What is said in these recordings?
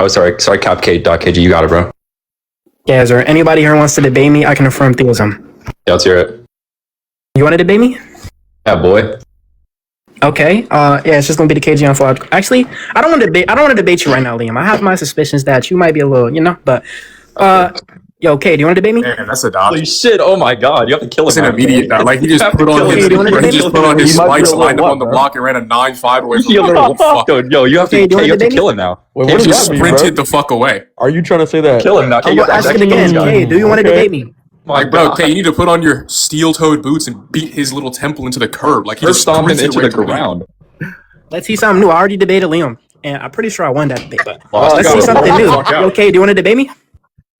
Oh, sorry, Capp KG, you got it, bro. Yeah, is there anybody here who wants to debate me? I can affirm theism. Yeah, let's hear it. You want to debate me? Yeah, boy. Okay. Yeah, it's just gonna be the KG Ontological. Actually, I don't want to debate you right now, Liam. I have my suspicions that you might be a little, but yo, K, do you want to debate me? Man, that's a dodge. Holy shit! Oh my god, you have to kill him. It's an immediate dodge. Like he just put on his spikes, lined up on the block, and ran a 9-5 away from the Yo, you have to kill him now. Wait, He what does just that mean, sprinted bro? the fuck away. Are you trying to say that? Kill him now. I'm gonna ask it again. K, do you want to debate me? Like, bro, okay, you need to put on your steel-toed boots and beat his little temple into the curb. Like he just stomp him sprinted into away the from me. ground. Let's see something new. I already debated Liam, and I'm pretty sure I won that debate. But Lost. let's see something new. Okay, do you want to debate me?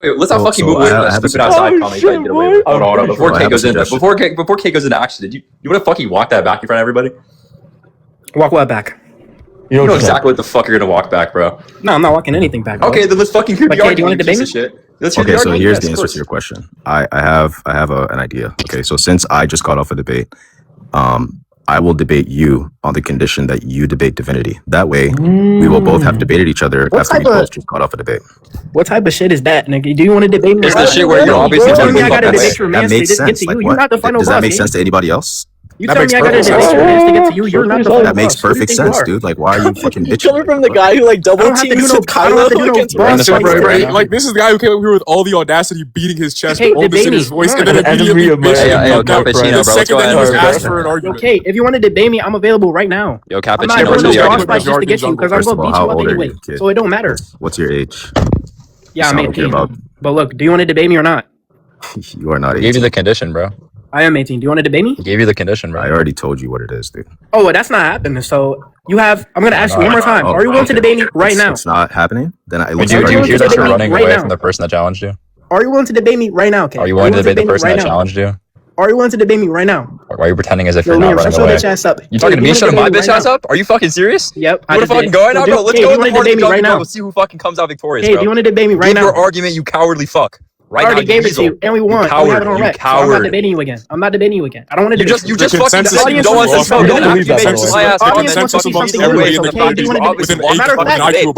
Wait, let's not fucking move away from that stupid outside comment. Hold on. Before K goes into action, did you want to fucking walk that back in front of everybody? Walk what back? You know exactly what the fuck you're gonna walk back, bro. No, I'm not walking anything back. Bro. Okay, then let's fucking hear the K, do you want argument. to debate me? Okay, so here's the answer to your question. I have an idea. Okay, so since I just got off a debate, I will debate you on the condition that you debate Divinity. That way, we will both have debated each other after we both just got off a debate. What type of shit is that, nigga? Do you want to debate me? It's the shit where you're obviously telling me I gotta debate debate your man to get to you. You're not the final boss. Does that make sense to anybody else? You tell me I gotta debate your man to get to you. You're not the final boss. That makes perfect sense, dude. Like, why are you fucking bitching? Coming from the guy who like double teams Kylo against Like this is the guy who came up here with all the audacity, beating his chest, all this in his voice, and then immediately Cappuccino, bro. Let's go then he was asked for an argument. Okay, if you want to debate me, I'm available right now. Yo, I'm not Cappuccino, going to argument. boss fight just to get you because I'm going to beat you up anyway. So it don't matter. What's your age? Yeah, I'm 18. But look, do you want to debate me or not? You are not 18. I gave you the condition, bro. I am 18. Do you want to debate me? I gave you the condition, bro. I already told you what it is, dude. Oh, well, that's not happening. So you have. I'm gonna ask you one more time. Are you willing to debate me right now? It's not happening. Then I. Do you hear that you're running away from the person that challenged you? Are you willing to debate me right now? Okay. Are you willing to debate the person that challenged you? Are you willing to debate me right now? Why are you pretending as if you're not running away? You talking to me? Shut my bitch ass up? Are you fucking serious? Yep. You wanna fucking go right now, bro? Let's go in the party right now. We'll see who fucking comes out victorious, bro. Hey, do you want to debate me right now? Give your argument, you cowardly fuck. Right I already gave it to you, and we won. We have it on rec. So I'm not debating you again. I'm not debating you again. I don't want to debate you. Just fucking said you don't want to smoke. Don't believe that. Audience wants to see something new.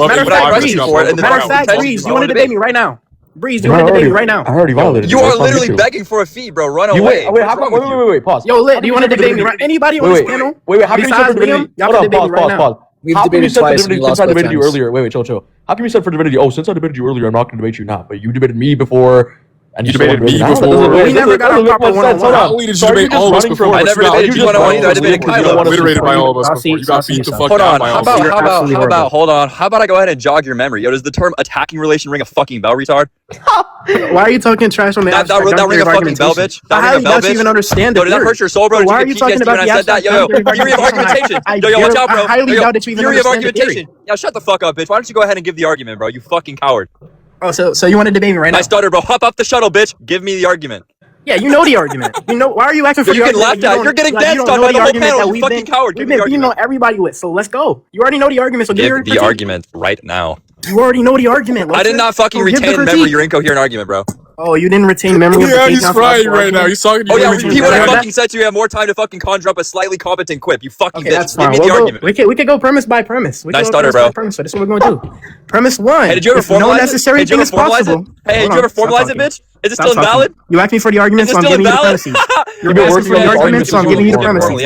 Matter of fact, Breeze, you want to debate me right now? Breeze, you want to debate me right now? I already violated. You are literally begging for a fee, bro. Run away. Wait, pause. Yo, Lit, do you want to debate me right? Anybody on this panel? Wait, how can you say for Divinity? Hold on, pause. We've debated twice. Since I debated you earlier. Wait, chill. How come you said for Divinity? Oh, since I debated you earlier, I'm not going to debate you now. But you debated me before. And you debated me before. We never got a proper one-on-one. Not only did you debate all of us before, I never debated you one-on-one either. I debated Kylo. Obliterated by all of us before. You got beat the fuck out by all of us. How about I go ahead and jog your memory? Yo, does the term attacking relation ring a fucking bell, retard? Why are you talking trash on me? That ring a fucking bell, bitch. How do you even understand it? Did that hurt your soul, bro? Why are you talking about the abstract? Yo, fury of argumentation. Yo, watch out, bro. I highly doubt that you even understand the theory. Fury of argumentation. Yo, shut the fuck up, bitch. Why don't you go ahead and give the argument, bro? You fucking coward. Oh, so you want to debate me right now? I stuttered, bro. Hop off the shuttle, bitch. Give me the argument. Yeah, you know the argument. You know why are you acting for the argument? You're getting danced on by the whole panel. You fucking coward. We've been beating on everybody with. So let's go. You already know the argument. So give the argument right now. You already know the argument. I did not fucking retain memory. Your incoherent argument, bro. Oh, you didn't retain memory. Yeah, he's frying right now. He's talking to you. Oh yeah, repeat what I fucking said to you. You have more time to fucking conjure up a slightly competent quip. You fucking bitch. Give me the argument. We could go premise by premise. Nice stutter, bro. So this is what we're going to do. Premise one. Hey, did you ever formalize no necessary thing is possible. Hey, did you ever formalize it, bitch? Is it still invalid? You asked me for the argument, so I'm giving you the premises. You're asking for the argument, so I'm giving you the premises.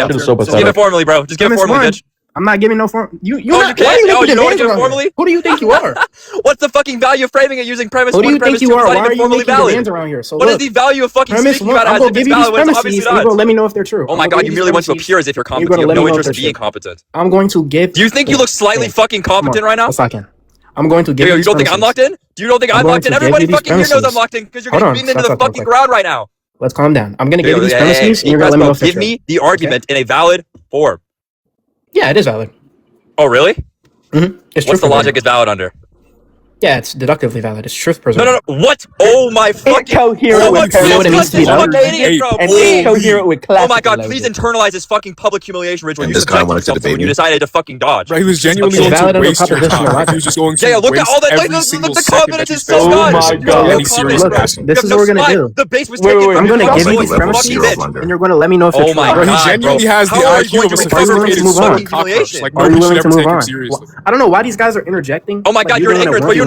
Just give it formally, bro. Just give it formally, bitch. I'm not giving no form. You don't want to give it formally? Who do you think you are? What's the fucking value of framing it using premise one? Who do you think you are? Why are you making demands around here? What is the value of fucking speaking about it as if it's valid when it's obviously not? Let me know if they're true. Oh my god, you merely want to appear as if you're competent. You have no interest in being competent. I'm going to give. Do you think you look slightly fucking competent right now? A second. I'm going to give. You don't think I'm locked in? Do you don't think I'm locked in? Everybody fucking here knows I'm locked in because you're getting beaten into the fucking ground right now. Let's calm down. I'm gonna give you these premises, and you're gonna let me know if they're true. Give me the argument in a valid form. Yeah, it is valid. Oh, really? Mm-hmm. What's the logic it's valid under? Yeah, it's deductively valid. It's truth preserved. No. What? Oh my fucking... Incoherent with clarity. Oh my god, please internalize this fucking public humiliation ritual. And this guy wanted to debate when you decided to fucking dodge. Right, he was genuinely going to waste your time. He was just going to look at all that. The confidence is so good. Oh my god. This is what we're going to do. The base was taken. I'm going to give you these premises, and you're going to let me know if it's true. Oh my god, he genuinely has the IQ of a sophisticated fucking cockroach. Like, are you nobody willing should to ever move take him on? seriously. I don't know why these guys are interjecting. Oh my god, you're ignorant, bro. You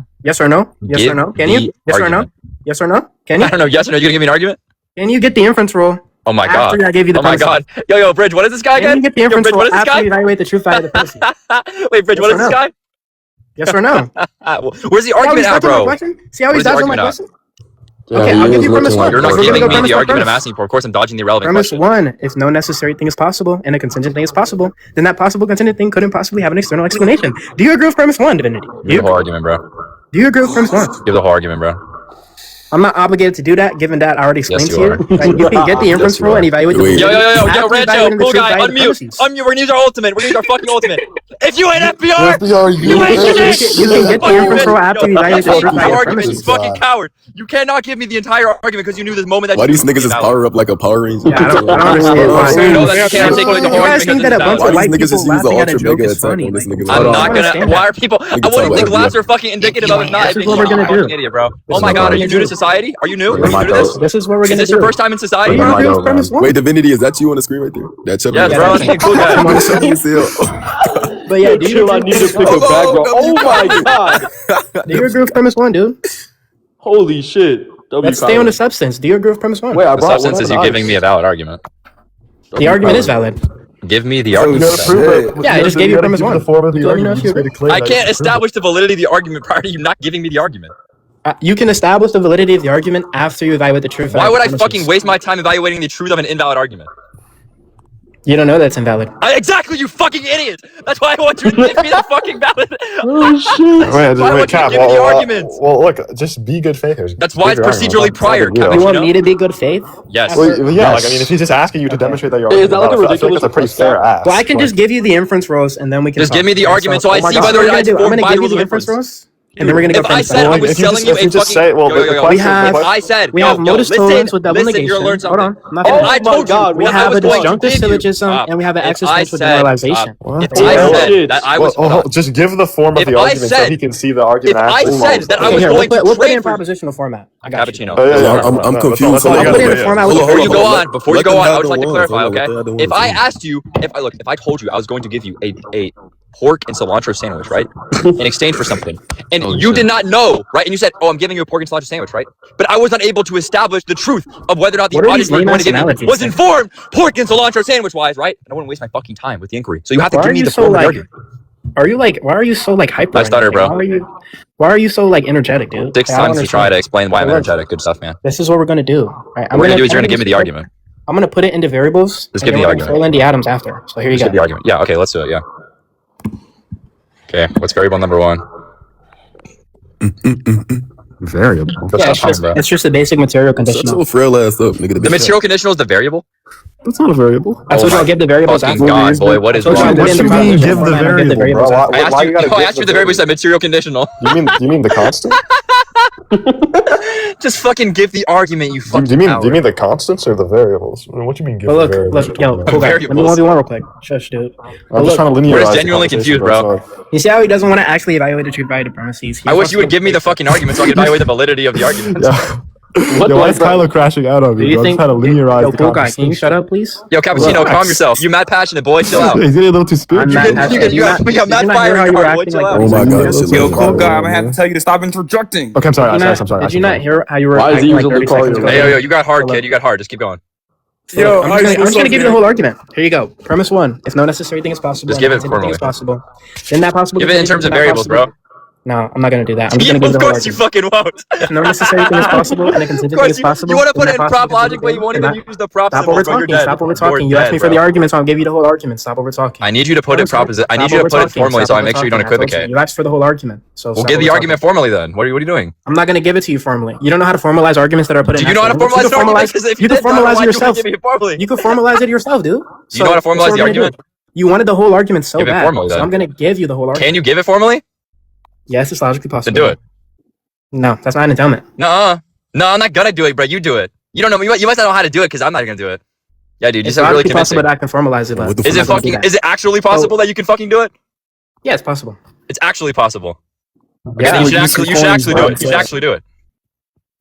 now? Yes or no? Yes Give or no? Can the you? Yes or no? argument. Yes or no? Can you? I don't know. Yes or no? You gonna give me an argument? Can you get the inference rule? Oh my After god. I gave you the Oh my premises? god. Yo, Bridge, what is this guy Can again? you get the Yo, inference Bridge, rule what is this after guy? you evaluate the true value of the premises? Wait, Bridge, Yes what or is this no? guy? Yes or no? Where's the argument at, bro? See how he's Where's the dodging my argument at? question? Okay, I'll give you premise one. You're not We're giving gonna go me premise the one argument I'm first. asking for. Of course, I'm dodging the irrelevant Premise question. one: if no necessary thing is possible and a contingent thing is possible, then that possible contingent thing couldn't possibly have an external explanation. Do you agree with premise one, Divinity? Give the whole argument, bro. Do you agree with premise one? Give the whole argument, bro. I'm not obligated to do that, given that I already explained Yes, to you you. are. That you can get the inference you rule are. and evaluate the Wait. Yo, after Rancho, evaluating the cool truth guy, value of the unmute. premises. We're gonna use our ultimate. We're gonna use our fucking ultimate. If you ain't FBR, FBR, you ain't shit. You can get the inference rule after you evaluate the Yo, truth the value of the argument, you premises. fucking coward. You cannot give me the entire argument because you knew this moment that Why you these niggas is power up like a Power Ranger? Yeah, I don't understand why. You know that you can't articulate the whole You guys argument think that a bunch Why of these white niggas people just use the laughing at a ultra joke mega is attack funny? on this Like, nigga? I'm I not don't gonna. understand Why that. are people? can I tell wouldn't think FBR. laughs are fucking indicative of it not. This is what we're gonna do. Idiot, bro. Oh my god, are you new to society? Are you new? Look Are at you new to my this? This is what we're Is gonna this do. your first time in society? Do you agree with premise one? Wait, Divinity, is that you on the screen right there? That chip Yes, bro. That's a cool guy. But yeah, do you Chill, I agree need to with pick premise a one? background. Oh my god! Do you agree with premise one, dude? Holy shit. Let's stay on the substance. Do you agree with premise one? Wait, I The brought substance is you giving me a valid argument. The argument is valid. Give me the You argument. gotta prove it. Yeah, I just gave you premise one. The form of the Let me know argument. if you You just agree. made it clear I that can't you prove it. establish the validity of the argument prior to you not giving me the argument. You can establish the validity of the argument after you evaluate the truth. Why value would of I premises. fucking waste my time evaluating the truth of an invalid argument? You don't know that's invalid. Exactly, you fucking idiot! That's why I want you to give me the fucking valid. Oh shit. Why would you Cap, give me the arguments? well, look, just be good faith here. That's why it's procedurally prior, You Cappuccino. want me to be good faith? Yes. Well, yeah, like, I Yes. mean, if he's just asking you to demonstrate that you're Hey, is that like a I feel like ridiculous that's a pretty request, fair Cap? ask. Well, I can just give you the inference rules and then we can Just talk. give me the Okay, argument so I oh my see God. That's what whether we're or gonna not it's do. I'm formed gonna by give you rules the of inference inference. rules, and then we're gonna go If I premise said one. I was if you selling just- you if a you just fucking say, well, yo, the yo, yo, question- We have- if I said We yo, have yo, modus tollens with double listen, you're gonna learn negation. Hold something. on, I'm not If finished. I told you We that I have was a going to disjunctive give you, syllogism and we have an if I existence with said, generalization. if Hold I on. said that I was, hold on. just give the form of If the I argument so said- he can see the argument. if I actually said follows that I the- Okay, was here, going we'll to put it trade in for propositional format. I got you. cappuccino. Oh, yeah, I'm that's confused. all you I'll gotta put it do, in yeah. format Hold with on, Before hold you on, go hold on, on. before you Let go them on, I have would the just like to ones. clarify, Hold on, okay? let them have the If I ones. asked you, if I told you I was going to give you a pork and cilantro sandwich, right, in exchange for something, and Holy you shit. did not know, right, and you said, "Oh, I'm giving you a pork and cilantro sandwich," right, but I was not able to establish the truth of whether or not the What are audience these you were lame going to ass give me analogies? was informed pork and cilantro sandwich wise, right? And I wouldn't waste my fucking time with the inquiry. So you have to Why give are me you the so form of the like? argument. Are you like? Why are you so like hyper? I stutter, right now? bro. Why are you so like energetic, dude? 6 Like, I don't times to try to understand. explain why I'm Look, energetic. Good stuff, man. This is what we're gonna do. Right, What we're gonna do is you're gonna give me the argument. I'm gonna put it into variables. Just and give then me the we're gonna argument. Fill in the atoms after. So here you Just give the go. argument. Yeah. Okay. Let's do it. Yeah. Okay. What's variable number 1? Variable. Good Yeah, stuff, bro. it's just a basic material Shut conditional. your frail ass up, nigga. The material conditional is the variable. That's not a variable. I told you I'll give the variables Fucking after. God, boy, what is I told you wrong I'll with put it in you? the proposition give the format and get variable, bro? after. I asked you. I asked you the variable. Said material conditional. You mean the constant? Just fucking give the argument, you Do fucking you mean coward. the constants or the variables? I mean, what do you mean? Give But the look, variables? yo, cool guy. Let me Variables. 1v1 real quick. Shush, dude. I'm just trying to linearize. We're just the genuinely conversation, confused, bro. Sorry. You see how he doesn't want to actually evaluate the truth value of premises? I wish you would give me the fucking argument so I could evaluate the validity of the argument. Yeah. What Why the is Kylo crashing out on Do me? you Bro? I'm think? just trying to linearize Yo, the cool guy, can you conversation. shut up, please? Yo, Cappuccino, calm yourself. You mad passionate, boy. Chill out. He's getting a little too spirited. I'm not You got Did you mad not fire hear how in you your were heart, boy. acting Chill like? out. Oh my god, that shit Yo, was cool loud, guy, I'm gonna have man. to tell you to stop interjecting. Okay, I'm sorry. Did you not hear how you were Why is he acting like usually 30 calling seconds you ago? Hey, yo, you got hard, kid. You got hard. Just keep going. Yo, I'm just gonna give you the whole argument. Here you go. Premise 1: if no necessary thing is possible, Just give it and formally. contingent thing is possible, then that possible. Give it in terms of variables, bro. No, I'm not gonna do that. I'm just gonna give Of you the whole course you argument. fucking won't. If no necessary thing is possible and a Of contingent thing course is possible, you want to then put that it in possible prop logic, contingent but you thing won't cannot- even use the prop Stop symbol, over bro. You're talking. dead. Stop over You're talking. You asked me for dead, the bro. argument, so I'll give you the whole argument. Stop over talking. I need you to put it proposition. I need Stop you to over put it talking. formally, so Stop I over make sure you don't talking. I told equivocate. You asked for the whole argument, so We'll stop give over the talking. argument formally then. What are you doing? I'm not gonna give it to you formally. You don't know how to formalize arguments that are put in. Do you know how to actual formalize language. an argument? Because if you You can did, I don't know formalize why it you yourself. would give me it formally. You can formalize it yourself, dude. Do you know how to formalize the argument? You wanted the whole argument so Give it bad, formally, so then. I'm gonna give you the whole argument. Can you give it formally? Yes, it's logically possible. Then do it. No, that's not an entailment. No, I'm not gonna do it, bro. You do it. You don't know. You must not know how to do it because I'm not gonna do it. Yeah, dude. You It's sound really logically convincing. possible that I can formalize it. But What the Is fuck? it fucking? Is it actually possible that you can fucking do it? Yeah, it's possible. It's actually possible. Okay, Yeah, then you we should use actually some do it. coins, You should actually do it.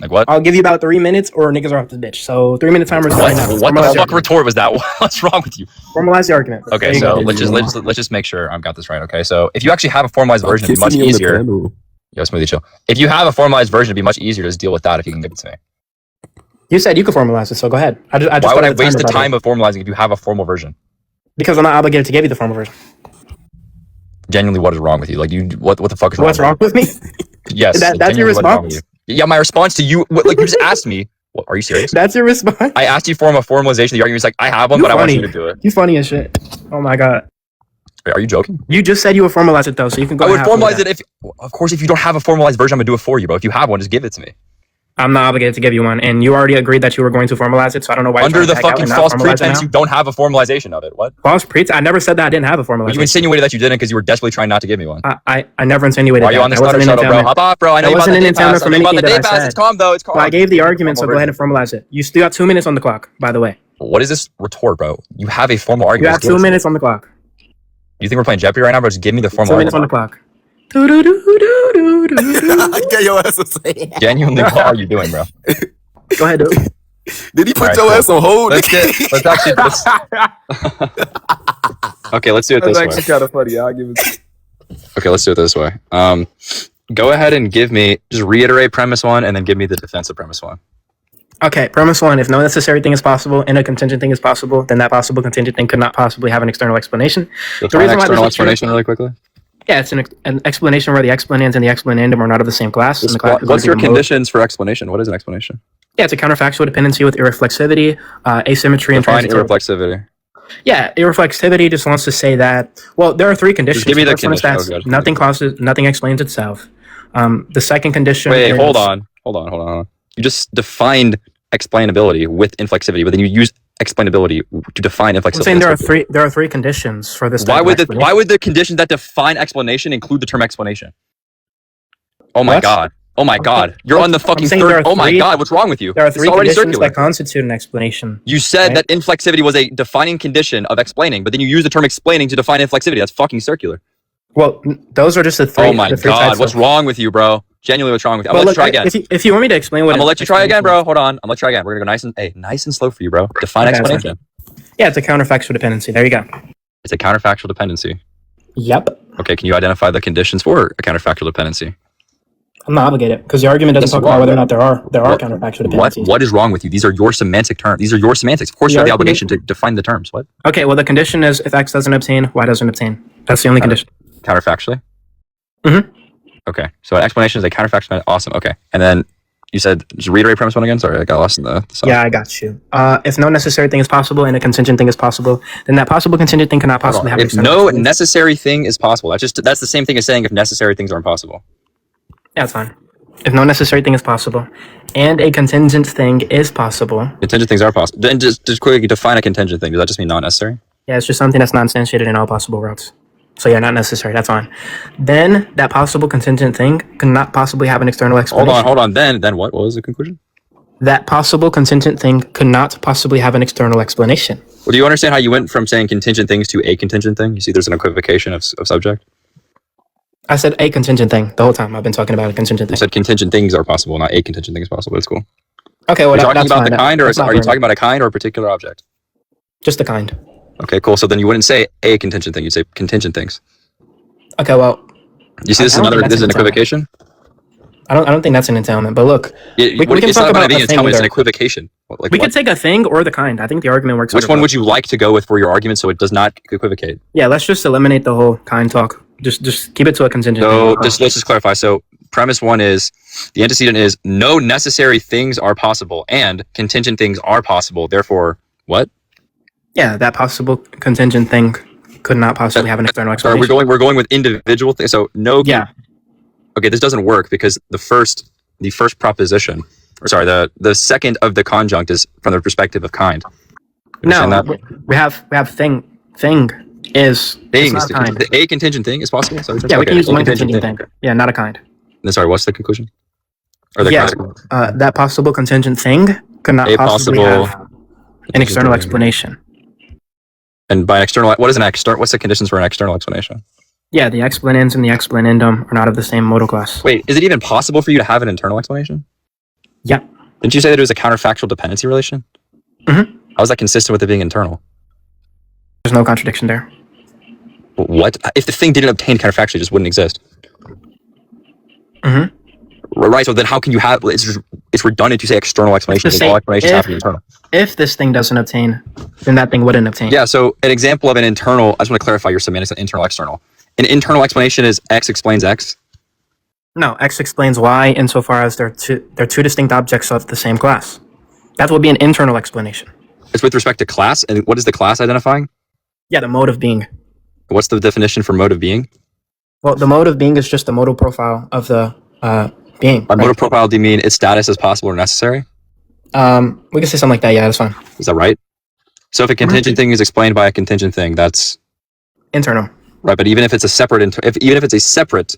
Like what? I'll give you about 3 minutes, or niggas are off the bitch. So 3 minute timer is right now. What the fuck retort was that? What's wrong with you? Formalize the argument. Okay, so let's just make sure I've got this right. Okay, so if you actually have a formalized version, it'd be much easier. Yo, Smoothie, chill. If you have a formalized version, it'd be much easier to just deal with that if you can give it to me. You said you could formalize it, so go ahead. I just Why would I started waste the timer, by time way. of formalizing if you have a formal version? Because I'm not obligated to give you the formal version. Genuinely, what is wrong with you? Like, what the fuck is wrong? What's wrong with me? Yes, That's your genuinely, what is wrong with response? you? Yeah, my response to you, like you just asked me. What, are you serious? That's your response? I asked you for a formalization. The argument's like, I have one, You but I want funny. you to do it. You funny as shit. Oh my god. Wait, are you joking? You just said you would formalize it though, so you can go. I would and have formalize it if, of course, if you don't have a formalized version, I'm gonna do it for you, bro. If you have one, just give it to me. I'm not obligated to give you one, and you already agreed that you were going to formalize it, so I don't know why. you're Under trying the to back out fucking and not false formalize it pretense, now. you don't have a formalization of it. What? False pretense? I never said that I didn't have a You formalization. insinuated that you didn't because you were desperately trying not to give me one. I never insinuated Why are you that. on the That wasn't stutter an shuttle, bro? entailment. Hop off, bro. I know That you about wasn't the an day pass. entailment I from know you about the anything day that I pass. said. It's calm, though. It's calm. Well, I gave the argument, so go ahead and formalize it. You still got 2 minutes on the clock, by the way. What is this retort, bro? You have a formal You argument. have Just give 2 it to me. minutes on the clock. You think we're playing Jeopardy right now, bro? Just give me the 2 formal minutes on the argument. clock. Do-do-do-do-do-do-do. Get your ass aside. Genuinely, what are you doing, bro? Go ahead, dude. Did he put Alright, your cool. ass on hold? Okay, let's do it That's this actually way. kind of funny. I'll give it. Okay, let's do it this way. Go ahead and give me, just reiterate premise one and then give me the defense of premise one. Okay, premise one, if no necessary thing is possible and a contingent thing is possible, then that possible contingent thing could not possibly have an external explanation. Define reason why this external is true- explanation really quickly. Yeah, it's an explanation where the explanans and the explanandum are not of the same class. and the class is What's gonna your be the mode. conditions for explanation? What is an explanation? Yeah, it's a counterfactual dependency with irreflexivity, asymmetry, and Define transitivity. irreflexivity. Yeah, irreflexivity just wants to say that. Well, there are three conditions. give me the First one is condition. that Oh, God. nothing causes, nothing explains itself. The second condition. Wait, is, hold on. You just defined explainability with inflexivity, but then you use explainability to define I'm inflexivity. saying there are three conditions for this. Why type of would explanation. the conditions that define explanation include the term explanation? Oh my What? god. Oh my god. You're on the fucking saying there third. are Oh my three- god, what's wrong with you? There are It's three already conditions circular. that constitute an explanation. You said right? that inflexivity was a defining condition of explaining, but then you use the term explaining to define inflexivity. That's fucking circular. Well, those are just the three. Oh my the three god, types what's of, wrong with you, bro? Genuinely, what's wrong with you? I'm Well, gonna look, let you try again. if you want me to explain what I'm gonna let you try again, explanation bro. Hold on. I'm gonna try again. We're gonna go nice and slow for you, bro. Define Okay, explanation. is. Yeah, it's a counterfactual dependency. There you go. It's a counterfactual dependency. Yep. Okay, can you identify the conditions for a counterfactual dependency? I'm not obligated because the argument doesn't That's talk wrong. about whether or not there are What- counterfactual dependencies. What is wrong with you? These are your semantic terms. These are your semantics. Of course, you have the argument- obligation to define the terms. What? Okay, well the condition is if X doesn't obtain, Y doesn't obtain. That's the only condition. Counterfactually? Mhm. Okay, so an explanation is a counterfactual. Awesome. Okay, and then you said just reiterate premise one again. Sorry, I got lost in the sauce. Yeah, I got you. If no necessary thing is possible and a contingent thing is possible, then that possible contingent thing cannot possibly have an If external no explanation. necessary thing is possible, that's the same thing as saying if necessary things aren't possible. Yeah, that's fine. If no necessary thing is possible and a contingent thing is possible, Contingent things are possible. Then just quickly define a contingent thing. Does that just mean not necessary? yeah, it's just something that's not instantiated in all possible routes. So yeah, not necessary. That's fine. Then that possible contingent thing cannot possibly have an external explanation. Hold on. Then what? What was the conclusion? That possible contingent thing could not possibly have an external explanation. Well, do you understand how you went from saying contingent things to a contingent thing? You see, there's an equivocation of subject. I said a contingent thing the whole time. I've been talking about a contingent You thing. said contingent things are possible, not a contingent thing is possible. That's cool. Okay, well, Are you talking that's about fine. the kind, or That's not are you very- talking about a kind or a particular object? just the kind? Okay, cool. So then you wouldn't say a contingent thing. You'd say contingent things. Okay, well, You see, this I don't think is an that's equivocation. I don't think that's an entailment. But look, It, we can it's talk not about being a an thing entailment. It's an either. equivocation. Like, we what? could take a thing or the kind. I think the argument works. Which under one both. would you like to go with for your argument so it does not equivocate? Yeah, let's just eliminate the whole kind talk. Just keep it to a contingent. So thing. let's just clarify. So premise one is the antecedent is no necessary things are possible and contingent things are possible. Therefore, what? Yeah, that possible contingent thing could not possibly have an external Sorry, explanation. we're going with individual things. So no. Yeah. Okay, this doesn't work because the first proposition, or sorry, the second of the conjunct is from the perspective of kind. No, Understand that? we have thing is it's Things. not kind. A contingent thing is possible. So Yeah, we okay, can use a one contingent thing. Yeah, not a kind. Then sorry, what's the conclusion? Or the Yeah, consequence? that possible contingent thing could not A possibly possible have an external explanation. And by external, what is an external? What's the conditions for an external explanation? Yeah, the explanans and the explanandum are not of the same modal class. Wait, is it even possible for you to have an internal explanation? Yeah. Didn't you say that it was a counterfactual dependency relation? Mhm. How is that consistent with it being internal? There's no contradiction there. What? If the thing didn't obtain counterfactually, it just wouldn't exist. Mhm. Right. So then how can you have it's redundant to say external explanations. All explanations have to be internal. If this thing doesn't obtain, then that thing wouldn't obtain. Yeah, so an example of an internal, I just want to clarify your semantics of internal external. An internal explanation is X explains X. No, X explains Y insofar as they're two distinct objects of the same class. That would be an internal explanation. It's with respect to class, and what is the class identifying? Yeah, the mode of being. What's the definition for mode of being? Well, the mode of being is just the modal profile of the being. By modal profile, do you mean its status is possible or necessary? We can say something like that. Yeah, that's fine. Is that right? So if a contingent thing is explained by a contingent thing, that's internal. Right, but even if it's a separate, even if it's a separate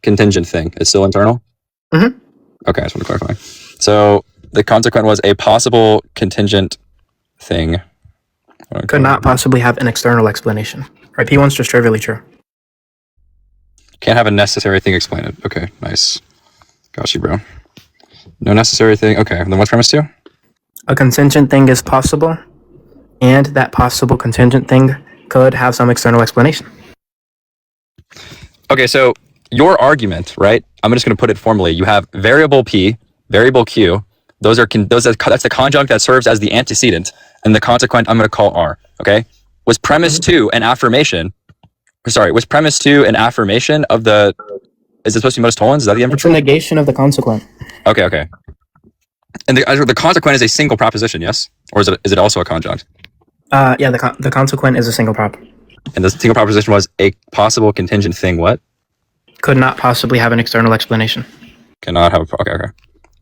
contingent thing, it's still internal. Mm-hmm. Okay, I just want to clarify. So the consequent was a possible contingent thing could not possibly have an external explanation. Right, P1's just trivially true. Can't have a necessary thing explain it. Okay, nice. Got you, bro. No necessary thing. Okay, then what's premise 2? A contingent thing is possible, and that possible contingent thing could have some external explanation. Okay, so your argument, right? I'm just going to put it formally. You have variable P, variable Q. That's the conjunct that serves as the antecedent, and the consequent I'm going to call R. Okay, was premise 2 an affirmation? Sorry, was premise 2 an affirmation of the? Is it supposed to be modus tollens? Is that the inference? It's a negation of the consequent. Okay. And the consequent is a single proposition, yes, or is it also a conjunct? Yeah, the consequent is a single prop. And the single proposition was a possible contingent thing. What? Could not possibly have an external explanation. Cannot have. Okay.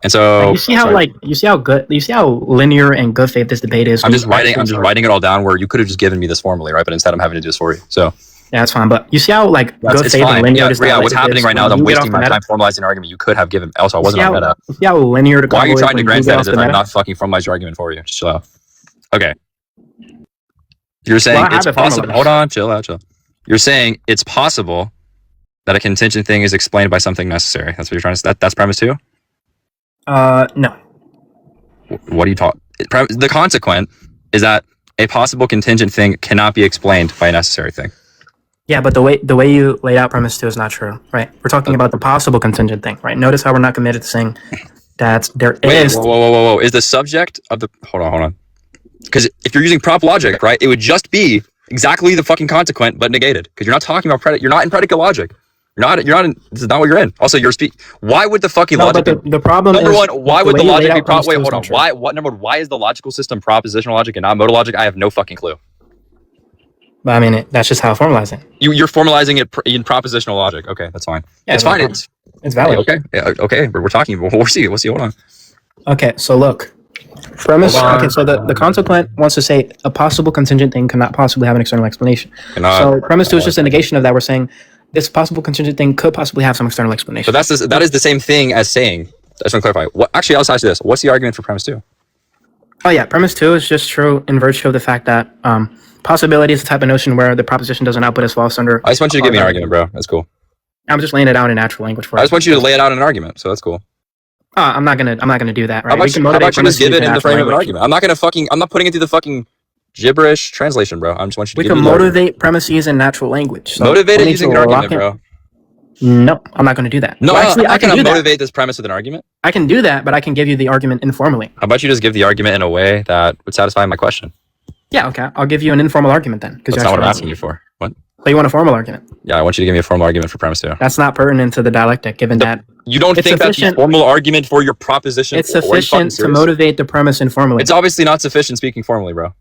And so you see how linear and good faith this debate is. I'm just writing it all down where you could have just given me this formally, right? But instead I'm having to do this for you. So yeah, that's fine. But you see how good faith and linear this yeah, what's happening right now is I'm wasting my time formalizing an argument you could have given. Also, I wasn't on meta. You see how linear? Why are you trying to grant that as if I'm not fucking formalize your argument for you? Just chill out. Okay. You're saying it's possible. Hold on, chill out. You're saying it's possible that a contingent thing is explained by something necessary. That's what you're trying to say. That's premise 2? No. What are you talking? The consequent is that a possible contingent thing cannot be explained by a necessary thing. Yeah, but the way you laid out premise 2 is not true, right? We're talking about the possible contingent thing, right? Notice how we're not committed to saying that there is. Whoa. Is the subject of the... Hold on. Because if you're using prop logic, right, it would just be exactly the fucking consequent, but negated. Because you're not talking about predicate. You're not in predicate logic. You're not in... This is not what you're in. Also, you're why would the fucking logic... But the problem number is... one, why would the logic be... Wait, hold on. Why is the logical system propositional logic and not modal logic? I have no fucking clue. But I mean, that's just how formalizing. You're formalizing it in propositional logic. Okay, that's fine. Yeah, it's fine. It's valid. Okay. Yeah, okay. We're talking. We'll see. Hold on. Okay, so look. Premise. Okay, so the consequent wants to say a possible contingent thing cannot possibly have an external explanation. So premise 2 is just a negation of that. We're saying this possible contingent thing could possibly have some external explanation. So that is the same thing as saying. I just want to clarify. Actually, I'll ask you this. What's the argument for premise 2? Oh yeah, premise 2 is just true in virtue of the fact that possibility is the type of notion where the proposition doesn't output as false under. I just want you to give me an argument, bro. That's cool. I'm just laying it out in natural language for you. I just want you to lay it out in an argument, so that's cool. I'm not gonna do that. Right? How about you just give it in the frame of an argument? I'm not putting it through the fucking gibberish translation, bro. I just want you to. We can motivate premises in natural language. So motivate it using an argument, bro. No, I'm not going to do that. No, actually, I can motivate this premise with an argument. I can do that, but I can give you the argument informally. How about you just give the argument in a way that would satisfy my question? Yeah, okay. I'll give you an informal argument then. That's not what I'm asking you for. What? So you want a formal argument? Yeah, I want you to give me a formal argument for premise 2. That's not pertinent to the dialectic, given that... You don't think that's a formal argument for your proposition? It's sufficient to motivate the premise informally. It's obviously not sufficient speaking formally, bro.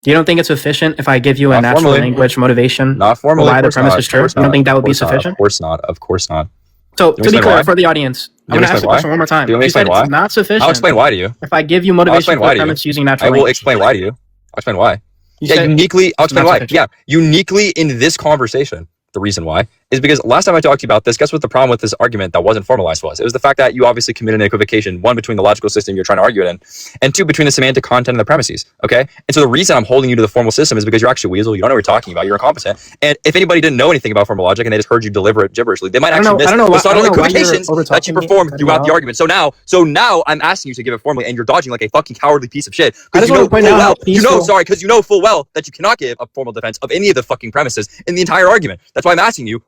You don't think it's sufficient if I give you a natural language motivation? Not formally. Why the premise is true? You don't think that would be sufficient? Of course not. Of course not. So, to be clear, for the audience, I'm going to ask the question one more time. You said it's not sufficient. I'll explain why to you. If I give you motivation for the premise using natural language. I will explain why to you. I'll explain why. Yeah, uniquely, I'll explain why. Yeah, uniquely in this conversation, the reason why is because last time I talked to you about this, guess what the problem with this argument that wasn't formalized was? It was the fact that you obviously committed an equivocation, one, between the logical system you're trying to argue it in, and two, between the semantic content and the premises, okay? And so the reason I'm holding you to the formal system is because you're actually a weasel, you don't know what you're talking about, you're incompetent, and if anybody didn't know anything about formal logic and they just heard you deliver it gibberishly, they might actually miss the subtle equivocations that you performed throughout the argument. So now I'm asking you to give it formally, and you're dodging like a fucking cowardly piece of shit, because you know full well that you cannot give a formal defense of any of the fucking premises in the entire argument. That's why I'm asking you,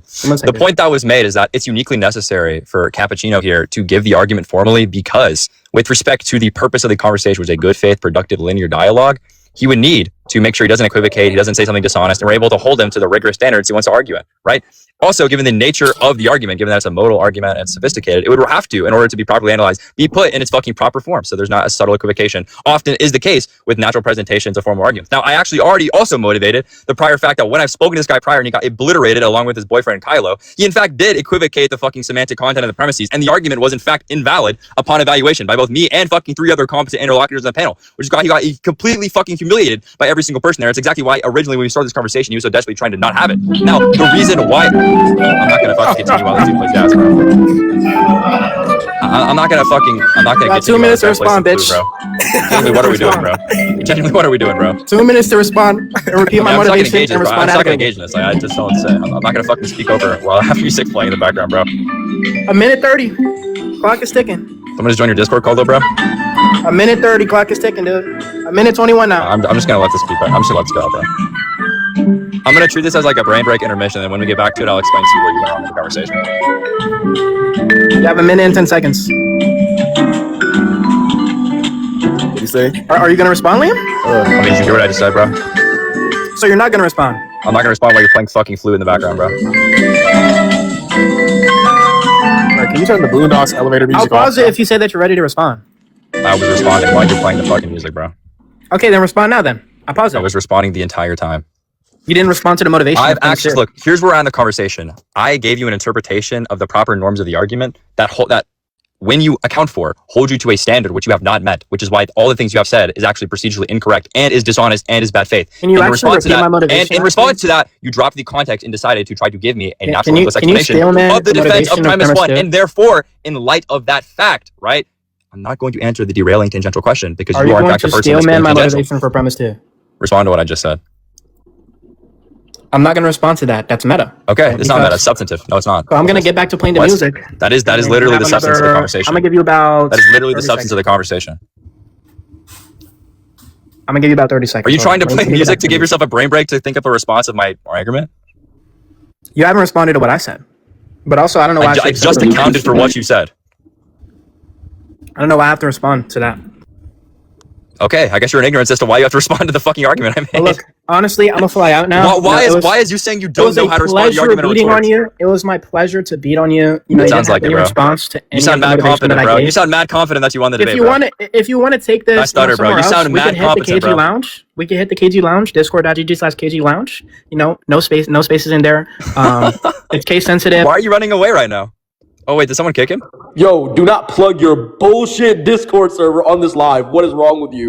question. The point that was made is that it's uniquely necessary for Cappuccino here to give the argument formally because, with respect to the purpose of the conversation, which is a good faith, productive, linear dialogue, he would need to make sure he doesn't equivocate, he doesn't say something dishonest, and we're able to hold him to the rigorous standards he wants to argue in, right? Also, given the nature of the argument, given that it's a modal argument and sophisticated, it would have to, in order to be properly analyzed, be put in its fucking proper form. So there's not a subtle equivocation. Often is the case with natural presentations of formal arguments. Now, I actually already also motivated the prior fact that when I've spoken to this guy prior and he got obliterated along with his boyfriend Kylo, he in fact did equivocate the fucking semantic content of the premises, and the argument was in fact invalid upon evaluation by both me and fucking 3 other competent interlocutors on the panel, which is why he got completely fucking humiliated by every single person there. It's exactly why originally when we started this conversation, he was so desperately trying to not have it. Now, the reason why... I'm not gonna fucking continue while this dude plays jazz, bro. I'm not gonna Got continue 2 minutes to while this guy respond, plays the bitch. flute, bro. Genuinely, what are we doing, bro? Genuinely, what are we doing, bro? 2 minutes to respond and repeat my I'm just not gonna motivation engage this, and bro. I'm respond just not gonna adequately. engage in this. Like, I just don't say. I'm not gonna fucking speak over while I have music playing in the background, bro. A minute 30. Clock is ticking. Someone just join your Discord call, though, bro. A minute 30. Clock is ticking, dude. A minute 21 now. I'm just gonna let this speak. I'm just gonna let this go, bro. I'm gonna treat this as like a brain break intermission, and when we get back to it, I'll explain to you where you went wrong in the conversation. You have a minute and 10 seconds. What you say? Are you gonna respond, Liam? I mean, you hear what I just said, bro? So you're not gonna respond? I'm not gonna respond while you're playing fucking flute in the background, bro. Can you turn the Boondocks elevator music I'll off? pause it if you say that you're ready to respond. I was responding while you're playing the fucking music, bro. Okay, then respond now. Then I pause I it. was responding the entire time. You didn't respond to the motivation. I've actually look. Here's where we're at in the conversation. I gave you an interpretation of the proper norms of the argument that when you account for, hold you to a standard which you have not met, which is why all the things you have said is actually procedurally incorrect and is dishonest and is bad faith. Can you in actually response to repeat that, my motivation? and in response to that, you dropped the context and decided to try to give me a natural can you explanation stalemate of the the defense of motivation of premise premise one. two? And therefore, in light of that fact, right, I'm not going to answer the derailing tangential question because Are you you are in going fact to the person that's stalemate being my tangential. motivation for premise 2? Respond to what I just said. I'm not gonna respond to that. That's meta. Okay, it's not Because- meta. It's substantive. No, it's not. So I'm gonna get back to playing the What? music. That is And literally have the substance of the another- conversation. I'm gonna give you about. That is literally the 30 substance of the conversation. I'm gonna give you about 30 seconds. Are you trying to Let me play get music back to give yourself a brain break to think up a response of my argument? You haven't responded to what I said, but also I don't know why. I just accounted for what you said. I don't know why I have to respond to that. Okay, I guess you're in ignorance as to why you have to respond to the fucking argument I made. But look, honestly, I'm gonna fly out now. Why No, is you saying you it don't was know a how to respond to the pleasure argument or beating on rhetorics? you. It was my pleasure to beat on you. You know, you sounds didn't have like it, any bro. response to You any sound of the mad motivation confident, that I bro. gave. You sound mad confident that you won the debate, bro. If you want to take this, I stutter, bro. somewhere You else, sound we mad can hit the competent, KG bro. Lounge. We can hit the KG Lounge, Discord.gg/KG Lounge. You know, no spaces in there. It's case sensitive. Why are you running away right now? Oh wait, did someone kick him? Yo, do not plug your bullshit Discord server on this live. What is wrong with you?